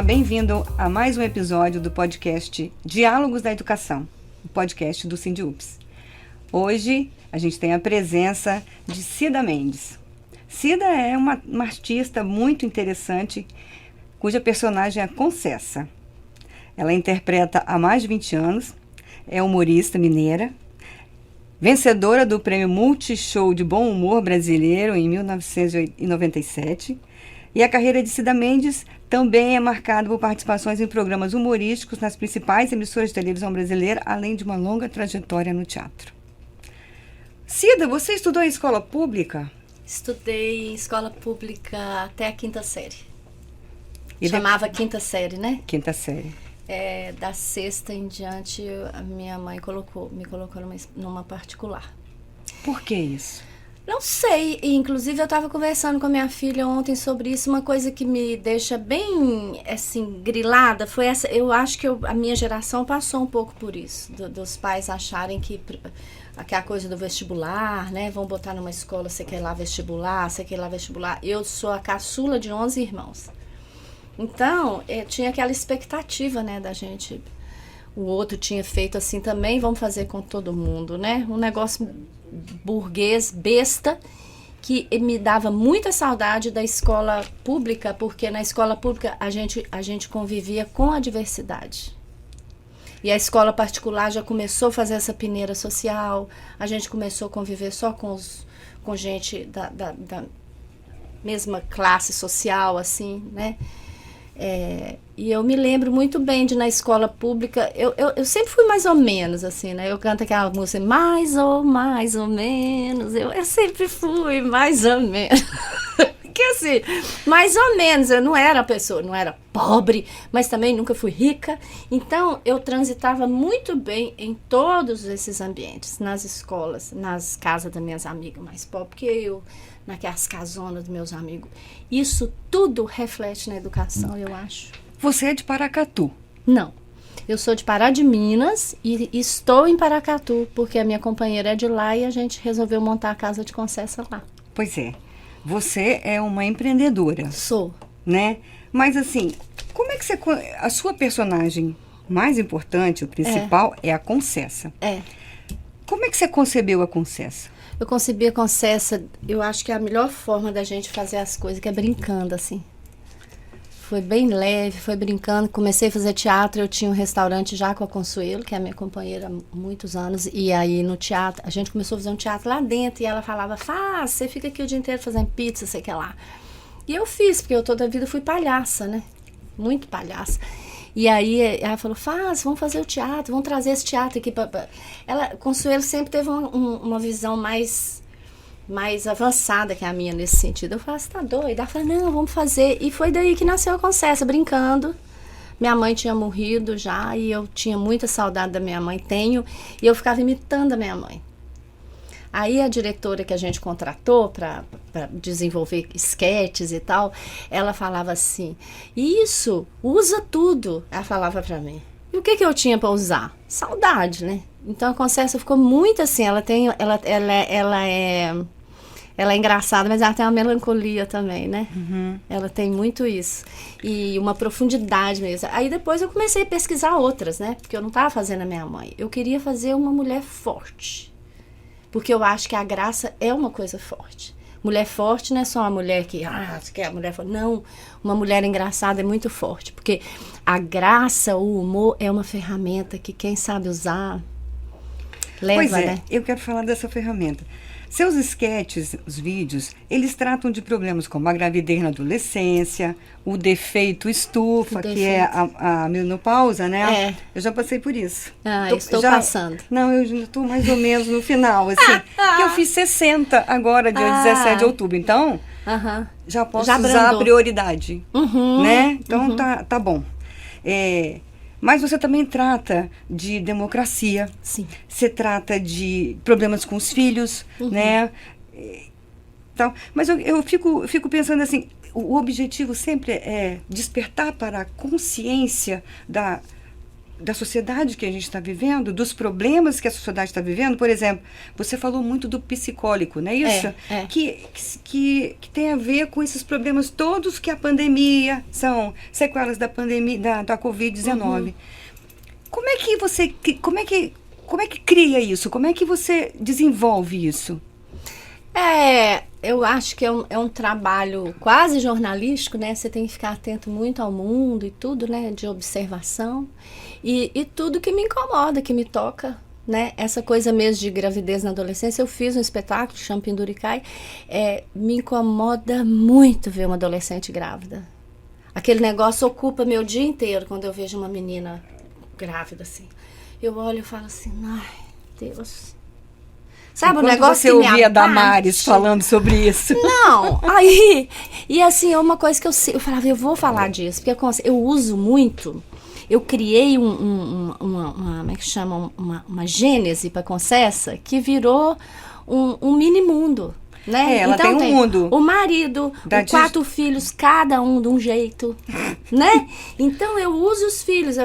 Olá, bem-vindo a mais um episódio do podcast Diálogos da Educação, o podcast do Sindiúps. Hoje a gente tem a presença de Cida Mendes. Cida é uma artista muito interessante, cuja personagem é a Concessa. Ela interpreta há mais de 20 anos, é humorista mineira, vencedora do Prêmio Multishow de Bom Humor Brasileiro em 1997. E a carreira de Cida Mendes também é marcada por participações em programas humorísticos nas principais emissoras de televisão brasileira, além de uma longa trajetória no teatro. Cida, você estudou em escola pública? Estudei em escola pública até a quinta série. Chamava quinta série, né? Quinta série. Da sexta em diante, a minha mãe me colocou numa particular. Por que isso? Não sei, inclusive eu estava conversando com a minha filha ontem sobre isso. Uma coisa que me deixa bem, assim, grilada foi essa. Eu acho que a minha geração passou um pouco por isso, dos pais acharem que a coisa do vestibular, né, vão botar numa escola, você quer ir lá vestibular, você quer ir lá vestibular. Eu sou a caçula de 11 irmãos. Então, tinha aquela expectativa, né, da gente. O outro tinha feito assim também, vamos fazer com todo mundo, né? Um negócio burguês, besta, que me dava muita saudade da escola pública, porque na escola pública a gente convivia com a diversidade. E a escola particular já começou a fazer essa peneira social, a gente começou a conviver só com gente da mesma classe social, assim, né? E eu me lembro muito bem de, na escola pública, eu sempre fui mais ou menos, assim, né? Eu canto aquela música, mais ou menos, eu sempre fui mais ou menos. Porque assim, mais ou menos, eu não era pessoa, não era pobre, mas também nunca fui rica. Então, eu transitava muito bem em todos esses ambientes, nas escolas, nas casas das minhas amigas mais pobres que eu, naquelas casonas dos meus amigos. Isso tudo reflete na educação, eu acho. Você é de Paracatu? Não. Eu sou de Pará de Minas e estou em Paracatu, porque a minha companheira é de lá e a gente resolveu montar a casa de Concessa lá. Pois é. Você é uma empreendedora. Sou. Né? Mas assim, como é que você... A sua personagem mais importante, o principal, é a Concessa. Como é que você concebeu a Concessa? Eu concebi a Concessa, eu acho que é a melhor forma da gente fazer as coisas, que é brincando, assim. Foi bem leve, foi brincando. Comecei a fazer teatro, eu tinha um restaurante já com a Consuelo, que é a minha companheira há muitos anos. E aí no teatro, a gente começou a fazer um teatro lá dentro. E ela falava, você fica aqui o dia inteiro fazendo pizza, sei que lá. E eu fiz, porque eu toda a vida fui palhaça, né? Muito palhaça. E aí ela falou, vamos fazer o teatro, vamos trazer esse teatro aqui. Consuelo sempre teve uma visão mais avançada que a minha nesse sentido. Eu falei, você tá doida? Ela falou, não, vamos fazer. E foi daí que nasceu a Concessa, brincando. Minha mãe tinha morrido já e eu tinha muita saudade da minha mãe, e eu ficava imitando a minha mãe. Aí a diretora que a gente contratou para desenvolver esquetes e tal, ela falava assim, isso, usa tudo. Ela falava para mim. E o que eu tinha para usar? Saudade, né? Então a Concessa ficou muito assim, ela é engraçada, mas ela tem uma melancolia também, né? Uhum. Ela tem muito isso. E uma profundidade mesmo. Aí depois eu comecei a pesquisar outras, né? Porque eu não estava fazendo a minha mãe. Eu queria fazer uma mulher forte. Porque eu acho que a graça é uma coisa forte. Mulher forte não é só uma mulher que... você quer a mulher forte. Não, uma mulher engraçada é muito forte. Porque a graça, o humor é uma ferramenta que quem sabe usar leva, pois é, né? Eu quero falar dessa ferramenta. Seus esquetes, os vídeos, eles tratam de problemas como a gravidez na adolescência, o defeito estufa, que é a menopausa, né? Eu já passei por isso. Estou passando. Não, eu já estou mais ou menos no final, assim. Porque eu fiz 60 agora, dia 17 de outubro. Então, já posso usar a prioridade, né? Então, tá bom. Mas você também trata de democracia. Sim. Você trata de problemas com os filhos, né? Então, mas eu fico pensando assim, o objetivo sempre é despertar para a consciência da sociedade que a gente está vivendo, dos problemas que a sociedade está vivendo. Por exemplo, você falou muito do psicólico, não é isso? Que tem a ver com esses problemas todos que a pandemia, são sequelas da pandemia, da Covid-19. Como é que cria isso? Como é que você desenvolve isso? Eu acho que é um trabalho quase jornalístico, né? Você tem que ficar atento muito ao mundo e tudo, né? De observação. E tudo que me incomoda, que me toca, né? Essa coisa mesmo de gravidez na adolescência. Eu fiz um espetáculo, chama Penduricai. Me incomoda muito ver uma adolescente grávida. Aquele negócio ocupa meu dia inteiro quando eu vejo uma menina grávida, assim. Eu olho e falo assim, ai, Deus... Sabe o negócio você que me ouvia abate? Damares falando sobre isso? Não, aí... E assim, é uma coisa que eu falava, eu vou falar disso, porque eu uso muito... Eu criei como é que chama? Uma gênese para Concessa que virou um mini mundo. Né? Ela então, tem um mundo. O marido, os 4 filhos, cada um de um jeito, né? Então, eu uso os filhos.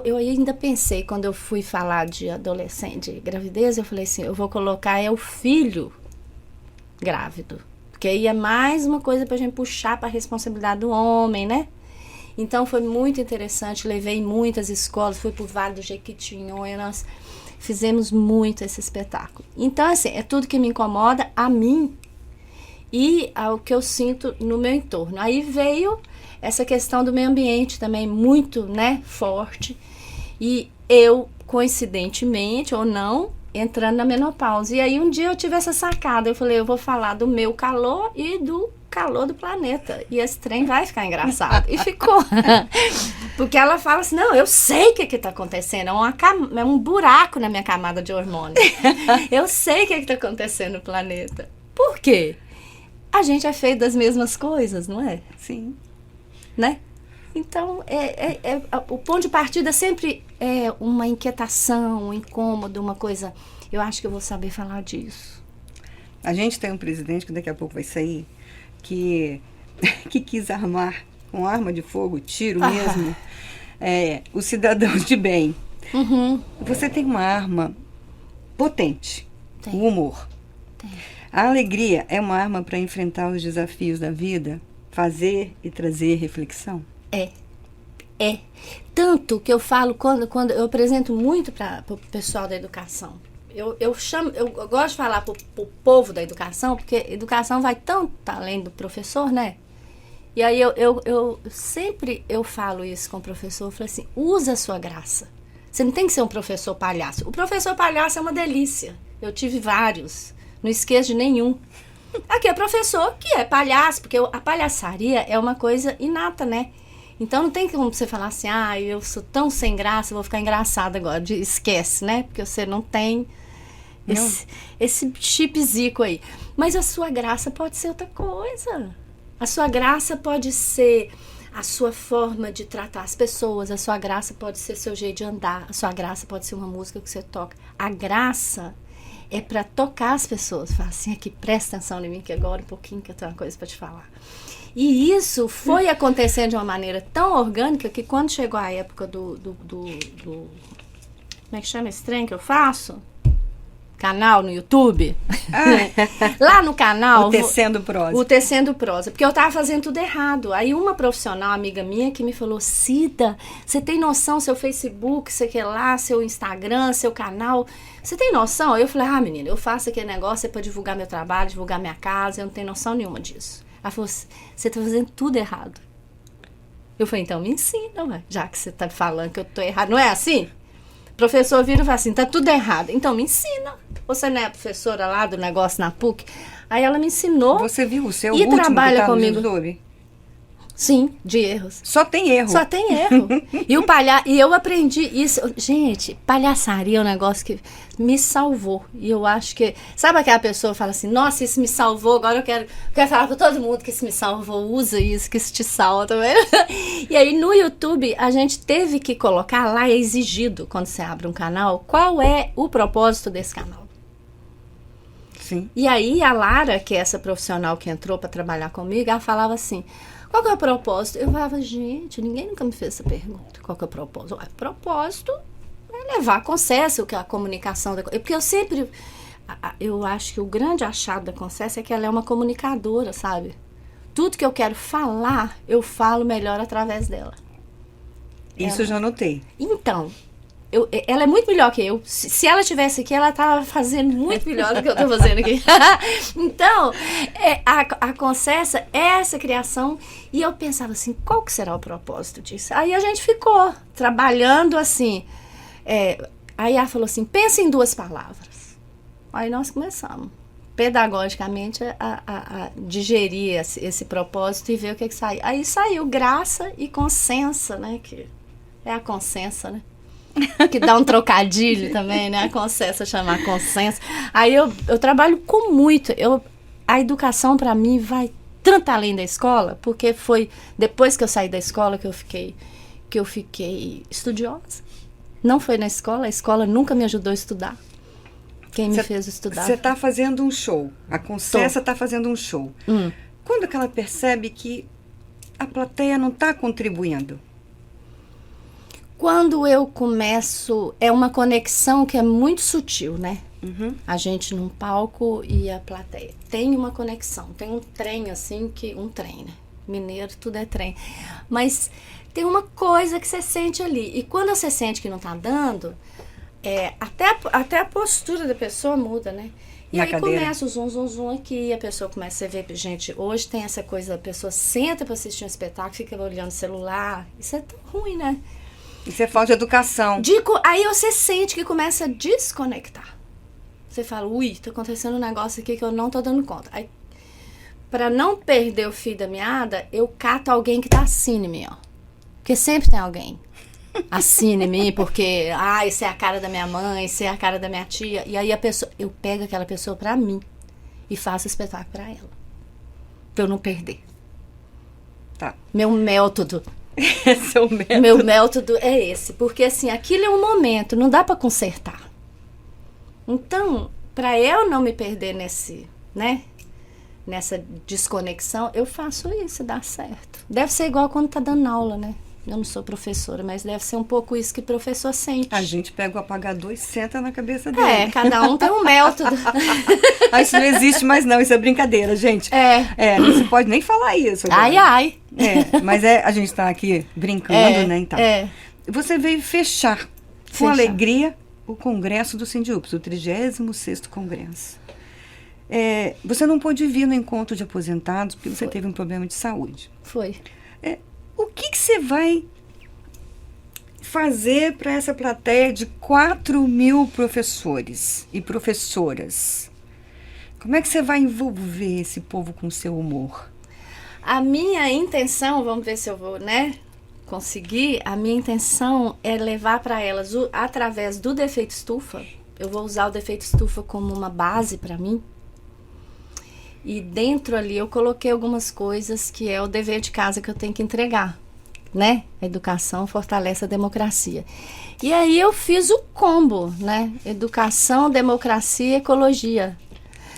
Eu ainda pensei, quando eu fui falar de adolescente, de gravidez, eu falei assim, eu vou colocar o filho grávido. Porque aí é mais uma coisa pra gente puxar pra responsabilidade do homem, né? Então, foi muito interessante. Levei muitas escolas, fui pro Vale do Jequitinhonha, nós... Fizemos muito esse espetáculo. Então, assim, é tudo que me incomoda a mim e ao que eu sinto no meu entorno. Aí veio essa questão do meio ambiente também muito, né, forte. E eu, coincidentemente ou não, entrando na menopausa. E aí um dia eu tive essa sacada. Eu falei, eu vou falar do meu calor e do calor do planeta. E esse trem vai ficar engraçado. E ficou. Porque ela fala assim, não, eu sei o que está acontecendo. É um buraco na minha camada de hormônio. Eu sei o que está acontecendo no planeta. Por quê? A gente é feito das mesmas coisas, não é? Sim. Né? Então, o ponto de partida sempre é uma inquietação, um incômodo, uma coisa... Eu acho que eu vou saber falar disso. A gente tem um presidente que daqui a pouco vai sair, que quis armar com arma de fogo, tiro mesmo, os cidadãos de bem. Você tem uma arma potente, o humor. Tem. A alegria é uma arma para enfrentar os desafios da vida, fazer e trazer reflexão? É. Tanto que eu falo, quando eu apresento muito para o pessoal da educação, eu gosto de falar para o povo da educação, porque educação vai tanto além do professor, né? E aí eu sempre falo isso com o professor, eu falo assim, usa a sua graça. Você não tem que ser um professor palhaço. O professor palhaço é uma delícia. Eu tive vários, não esqueço de nenhum. Aqui é professor que é palhaço, porque a palhaçaria é uma coisa inata, né? Então não tem como você falar assim, eu sou tão sem graça, vou ficar engraçada agora. Esquece, né? Porque você não tem esse chipzico aí. Mas a sua graça pode ser outra coisa. A sua graça pode ser a sua forma de tratar as pessoas. A sua graça pode ser seu jeito de andar. A sua graça pode ser uma música que você toca. A graça é para tocar as pessoas. Fala assim, aqui, presta atenção em mim, que agora um pouquinho que eu tenho uma coisa para te falar. E isso foi acontecendo de uma maneira tão orgânica que quando chegou a época do como é que chama esse trem que eu faço? Canal no YouTube. Lá no canal... O Tecendo Prosa. O Tecendo Prosa. Porque eu tava fazendo tudo errado. Aí uma profissional, amiga minha, que me falou, Cida, você tem noção, seu Facebook, sei que lá, seu Instagram, seu canal, você tem noção? Eu falei, menina, eu faço aquele negócio pra divulgar meu trabalho, divulgar minha casa, eu não tenho noção nenhuma disso. Ela falou, você tá fazendo tudo errado. Eu falei, então me ensina, ué, já que você tá falando que eu tô errado. Não é assim? O professor vira e fala assim, tá tudo errado. Então me ensina. Você não é a professora lá do negócio na PUC? Aí ela me ensinou. Você viu o seu e último trabalha que tá comigo. no YouTube? Sim, de erros. Só tem erro. Só tem erro. E eu aprendi isso. Gente, palhaçaria é um negócio que me salvou. E eu acho que... Sabe aquela pessoa que fala assim, nossa, isso me salvou, agora eu quero falar pra todo mundo que isso me salvou. Usa isso, que isso te salva também. E aí no YouTube a gente teve que colocar lá, é exigido quando você abre um canal, qual é o propósito desse canal. Sim. E aí a Lara, que é essa profissional que entrou para trabalhar comigo, ela falava assim, Qual que é o propósito? Eu falava, gente, ninguém nunca me fez essa pergunta. Qual que é o propósito? O propósito é levar com sucesso a comunicação. Porque eu sempre... Eu acho que o grande achado da Concessa é que ela é uma comunicadora, sabe? Tudo que eu quero falar, eu falo melhor através dela. Isso eu já notei. Então, ela é muito melhor que eu. Se ela estivesse aqui, ela estava fazendo muito melhor do que eu estou fazendo aqui. Então, a Concessa é essa criação. E eu pensava assim, qual que será o propósito disso? Aí a gente ficou trabalhando assim. Aí ela falou assim, pensa em 2 palavras. Aí nós começamos, pedagogicamente, a digerir esse propósito e ver o que saiu. Aí saiu graça e consensa, né? Que é a consensa, né? Que dá um trocadilho também, né? A consensa chamar consensa. Aí eu trabalho com muito. A educação, para mim, vai tanto além da escola, porque foi depois que eu saí da escola que eu fiquei estudiosa. Não foi na escola, a escola nunca me ajudou a estudar. Quem me fez estudar? Você está fazendo um show. A Concessa está fazendo um show. Quando que ela percebe que a plateia não está contribuindo? Quando eu começo... É uma conexão que é muito sutil, né? A gente num palco e a plateia. Tem uma conexão. Tem um trem, assim, um trem, né? Mineiro, tudo é trem. Mas tem uma coisa que você sente ali. E quando você sente que não está dando... até a postura da pessoa muda, né? E aí começa o zum aqui, a pessoa começa a ver, gente, hoje tem essa coisa, a pessoa senta para assistir um espetáculo, fica olhando o celular, isso é tão ruim, né? Isso é falta de educação. Aí você sente que começa a desconectar. Você fala, tá acontecendo um negócio aqui que eu não tô dando conta. Aí, para não perder o fio da meada, eu cato alguém que tá assim em mim, ó. Porque sempre tem alguém assina em mim, porque isso é a cara da minha mãe, isso é a cara da minha tia. E aí eu pego aquela pessoa pra mim e faço o espetáculo pra ela, pra eu não perder. Tá. Meu método. Esse é o método. Meu método é esse, porque assim, aquilo é um momento, não dá pra consertar. Então, pra eu não me perder nessa desconexão, eu faço isso, dá certo. Deve ser igual quando tá dando aula, né? Eu não sou professora, mas deve ser um pouco isso que o professor sente. A gente pega o apagador e senta na cabeça dele. Cada um tem um método. Isso não existe mais não, isso é brincadeira, gente. Não se pode nem falar isso. Agora. Ai. Mas a gente está aqui brincando, né? Então. Você veio fechar com alegria o congresso do Sindiups, o 36º Congresso. Você não pôde vir no encontro de aposentados porque você teve um problema de saúde. Foi. O que você vai fazer para essa plateia de 4.000 professores e professoras? Como é que você vai envolver esse povo com seu humor? A minha intenção, vamos ver se eu vou, conseguir. A minha intenção é levar para elas, através do defeito estufa. Eu vou usar o defeito estufa como uma base para mim. E dentro ali eu coloquei algumas coisas que é o dever de casa que eu tenho que entregar, né? A educação fortalece a democracia. E aí eu fiz o combo, né? Educação, democracia, ecologia.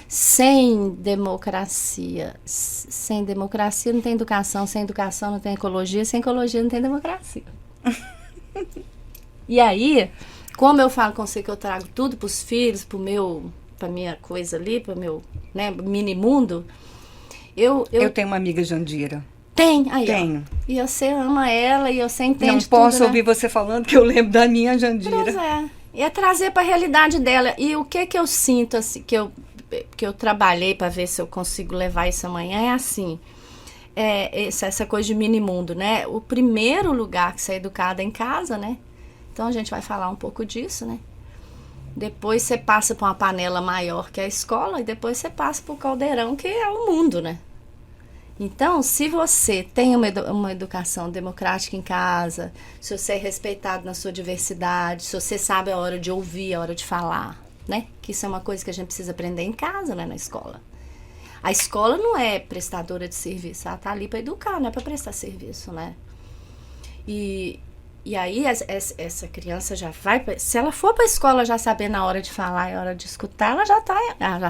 Sem democracia não tem educação, sem educação não tem ecologia, sem ecologia não tem democracia. E aí, como eu falo com você que eu trago tudo para os filhos, para minha coisa ali, para o meu mini mundo, eu tenho uma amiga Jandira. Tenho. E você ama ela e você entende Não tudo, posso né? ouvir você falando que eu lembro da minha Jandira. Pois é. E é trazer para a realidade dela. E o que eu sinto, assim, que eu trabalhei para ver se eu consigo levar isso amanhã, é assim, essa coisa de mini mundo, né? O primeiro lugar que você é educada é em casa, né? Então a gente vai falar um pouco disso, né? Depois você passa para uma panela maior, que é a escola, e depois você passa para o caldeirão, que é o mundo, né? Então, se você tem uma educação democrática em casa, se você é respeitado na sua diversidade, se você sabe a hora de ouvir, a hora de falar, né? Que isso é uma coisa que a gente precisa aprender em casa, né? Na escola. A escola não é prestadora de serviço, ela tá ali para educar, não é para prestar serviço, né? E E aí essa criança já vai, se ela for para a escola já saber na hora de falar e hora de escutar, ela já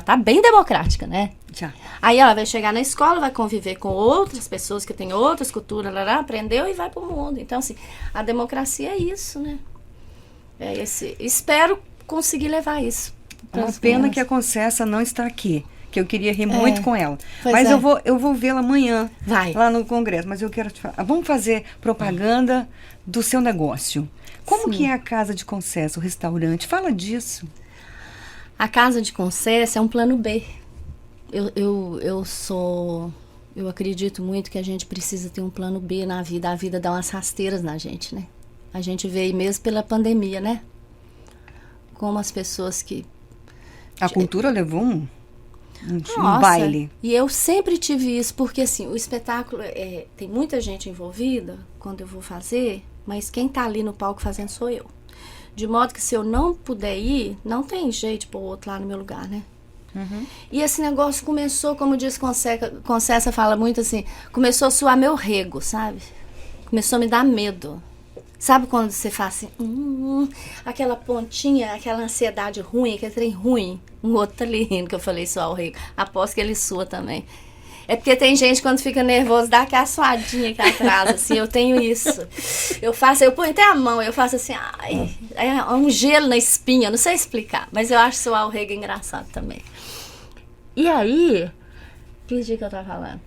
tá bem democrática, né? Já. Aí ela vai chegar na escola, vai conviver com outras pessoas que têm outras culturas, aprendeu e vai pro mundo. Então, assim, a democracia é isso, né? Espero conseguir levar isso. É uma pena que a Concessa não está aqui, que eu queria rir muito com ela. Pois Mas é. eu vou vê-la amanhã, Vai. lá no Congresso. Mas eu quero te falar, vamos fazer propaganda do seu negócio. Como Sim. que é a Casa de Concessa, o restaurante? Fala disso. A Casa de Concessa é um plano B. Eu acredito muito que a gente precisa ter um plano B na vida. A vida dá umas rasteiras na gente, né? A gente vê aí mesmo pela pandemia, né? Como as pessoas que... A cultura levou um Nossa, baile. E eu sempre tive isso, porque assim, o espetáculo, tem muita gente envolvida quando eu vou fazer, mas quem tá ali no palco fazendo sou eu. De modo que se eu não puder ir, não tem jeito de pôr o outro lá no meu lugar, né? Uhum. E esse negócio começou, como diz Concessa fala muito assim, começou a suar meu rego, sabe? Começou a me dar medo. Sabe quando você faz assim, aquela pontinha, aquela ansiedade ruim, aquele trem ruim? Um outro tá ali rindo que eu falei suar o rego. Aposto que ele sua também. É porque tem gente quando fica nervoso, dá aquela suadinha aqui atrás, assim, eu tenho isso. Eu ponho até a mão, eu faço assim, é um gelo na espinha, não sei explicar, mas eu acho suar o rego engraçado também. E aí, que dia que eu tava falando?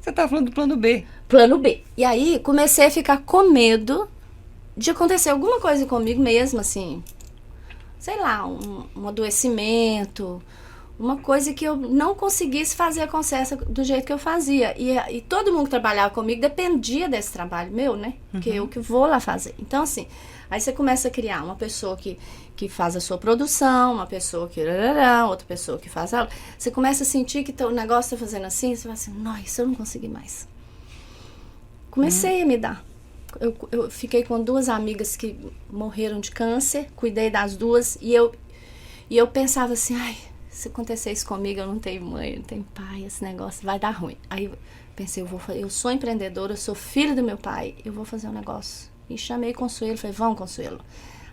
Você tá falando do plano B. Plano B. E aí, comecei a ficar com medo de acontecer alguma coisa comigo mesmo, assim, sei lá, um adoecimento, uma coisa que eu não conseguisse fazer a Concessa do jeito que eu fazia. E todo mundo que trabalhava comigo dependia desse trabalho meu, né? Que eu que vou lá fazer. Então, assim, aí você começa a criar uma pessoa que faz a sua produção, uma pessoa que... outra pessoa que faz... Você começa a sentir que o negócio tá fazendo assim, você fala assim, nossa, eu não consegui mais. Comecei a me dar. Eu fiquei com 2 amigas que morreram de câncer, cuidei das 2, e eu pensava assim, se acontecer isso comigo, eu não tenho mãe, eu não tenho pai, esse negócio vai dar ruim. Aí eu pensei, eu sou empreendedora, eu sou filha do meu pai, eu vou fazer um negócio. E chamei Consuelo, falei, vamos, Consuelo.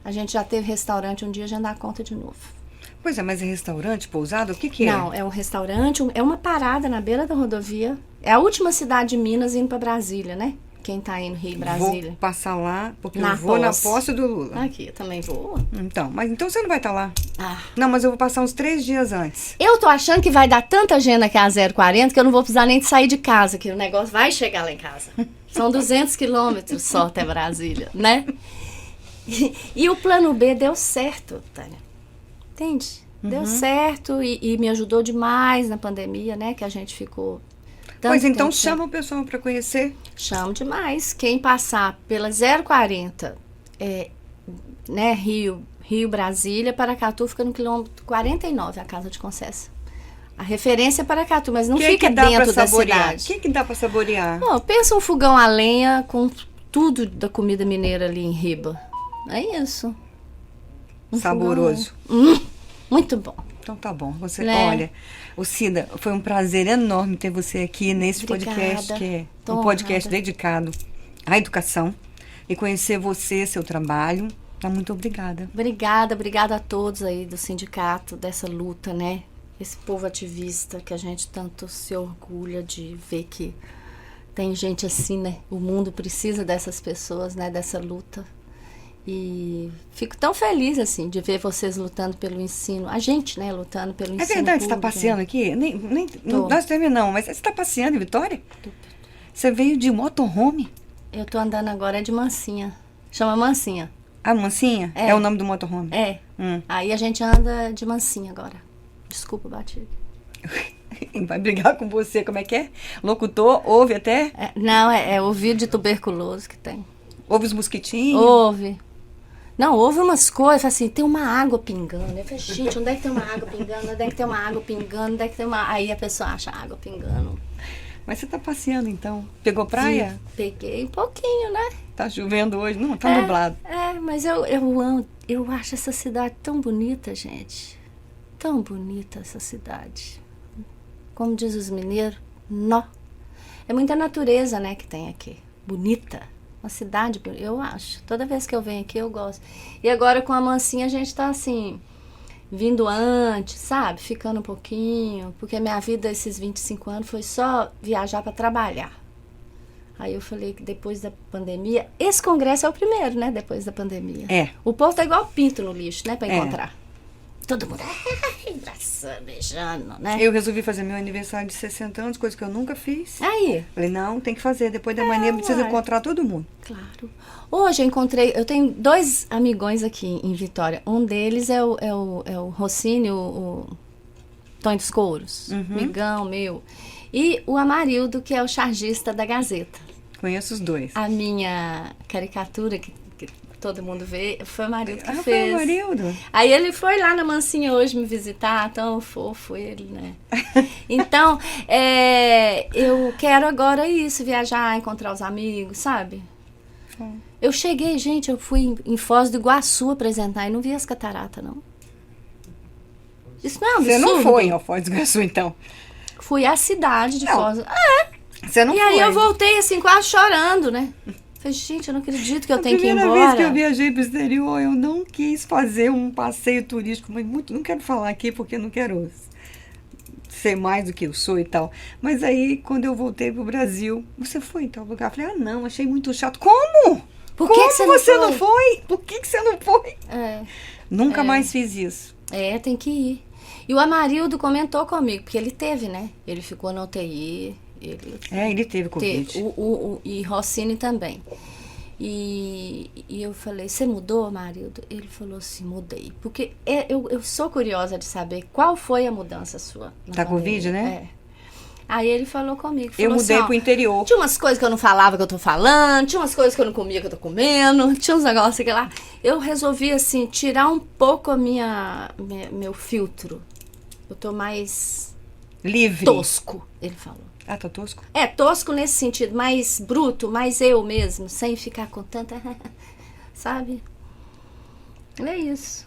A gente já teve restaurante um dia, a gente dá conta de novo. Pois é, mas é restaurante, pousada, o que é? Não, é um restaurante, é uma parada na beira da rodovia. É a última cidade de Minas indo para Brasília, né? Quem tá indo Rio e Brasília. Vou passar lá, porque Na eu vou posse. na posse do Lula. Aqui, eu também vou. Então você não vai estar lá. Ah. Não, mas eu vou passar uns 3 dias antes. Eu tô achando que vai dar tanta agenda aqui a 040 que eu não vou precisar nem de sair de casa, que o negócio vai chegar lá em casa. São 200 quilômetros só até Brasília, né? E o plano B deu certo, Tânia. Entende? Deu certo e me ajudou demais na pandemia, né? Que a gente ficou... Pois então chama o pessoal para conhecer. Chamo demais. Quem passar pela 040, né, Rio, Brasília, Paracatu, fica no quilômetro 49, a Casa de Concessa. A referência é Paracatu, mas não fica dentro da cidade. O que dá para saborear? Pensa um fogão a lenha com tudo da comida mineira ali em Riba. É isso. Saboroso. Muito bom. Então tá bom. Você, né? Olha, Cida, foi um prazer enorme ter você aqui nesse Obrigada. podcast, que é Tô um podcast honrada. dedicado à educação e conhecer você, seu trabalho. Tá, muito obrigada. Obrigada a todos aí do sindicato, dessa luta, né? Esse povo ativista que a gente tanto se orgulha de ver que tem gente assim, né? O mundo precisa dessas pessoas, né? Dessa luta. E fico tão feliz, assim, de ver vocês lutando pelo ensino. A gente, né, lutando pelo ensino. É verdade, você está público, passeando né? aqui? Nós terminamos, mas você está passeando em Vitória? Você veio de motorhome? Eu tô andando agora de Mansinha. Chama Mansinha. A Mansinha? É. É o nome do motorhome? É. Aí a gente anda de Mansinha agora. Desculpa, bati. Vai brigar com você, como é que é? Locutor, ouve até? Não, é ouvido de tuberculoso que tem. Ouve os mosquitinhos? Ouve. Não, houve umas coisas, assim, tem uma água pingando. Eu falei, gente, onde é que tem uma água pingando? Onde é que tem uma água pingando? Onde é que tem uma... Aí a pessoa acha água pingando. Mas você tá passeando, então? Pegou praia? Sim, peguei um pouquinho, né? Tá chovendo hoje? Não, tá nublado. Mas eu amo, eu acho essa cidade tão bonita, gente. Tão bonita essa cidade. Como diz os mineiros, nó. É muita natureza, né, que tem aqui. Bonita. Uma cidade, eu acho. Toda vez que eu venho aqui, eu gosto. E agora com a Mansinha, a gente tá assim, vindo antes, sabe? Ficando um pouquinho. Porque minha vida, esses 25 anos, foi só viajar para trabalhar. Aí eu falei que depois da pandemia... Esse congresso é o primeiro, né? Depois da pandemia. É. O povo tá igual pinto no lixo, né? Pra encontrar. Todo mundo abraçando, beijando, né? Eu resolvi fazer meu aniversário de 60 anos, coisa que eu nunca fiz. Aí. Falei, não, tem que fazer. Depois da manhã precisa uai. encontrar todo mundo. Claro. Hoje eu tenho 2 amigões aqui em Vitória. Um deles é o Rossini, o Tonho dos Couros, amigão meu. E o Amarildo, que é o chargista da Gazeta. Conheço os dois. A minha caricatura, que todo mundo vê, foi o Amarildo que fez. Foi o Amarildo. Aí ele foi lá na Mansinha hoje me visitar, tão fofo ele, né? Então, eu quero agora isso, viajar, encontrar os amigos, sabe? Eu cheguei, gente, eu fui em Foz do Iguaçu apresentar e não vi as cataratas, não. Isso não é um absurdo? Você não foi ao Foz do Iguaçu, então? Fui à cidade de Não. Foz. Você não E foi. aí eu voltei assim, quase chorando, né? Falei, gente, eu não acredito que eu tenho que ir embora. A primeira vez que eu viajei para o exterior, eu não quis fazer um passeio turístico, mas não quero falar aqui porque eu não quero ser mais do que eu sou e tal. Mas aí, quando eu voltei para o Brasil, você foi em tal lugar? Eu falei, não, achei muito chato. Como? Por que você não foi? Por que você não foi? Nunca mais fiz isso. Tem que ir. E o Amarildo comentou comigo, porque ele teve, né? Ele ficou na UTI. Ele teve Covid. E Rossini também. E eu falei, você mudou, Amarildo? Ele falou assim, mudei. Porque eu sou curiosa de saber qual foi a mudança sua. Da Covid, né? Aí ele falou comigo. Eu mudei assim, pro interior. Tinha umas coisas que eu não falava que eu tô falando, tinha umas coisas que eu não comia que eu tô comendo, tinha uns negócios aqui lá. Eu resolvi, assim, tirar um pouco meu filtro. Eu tô mais... livre. Tosco, ele falou. Ah, tá tosco? Tosco nesse sentido, mais bruto, mais eu mesmo, sem ficar com tanta... Sabe? É isso.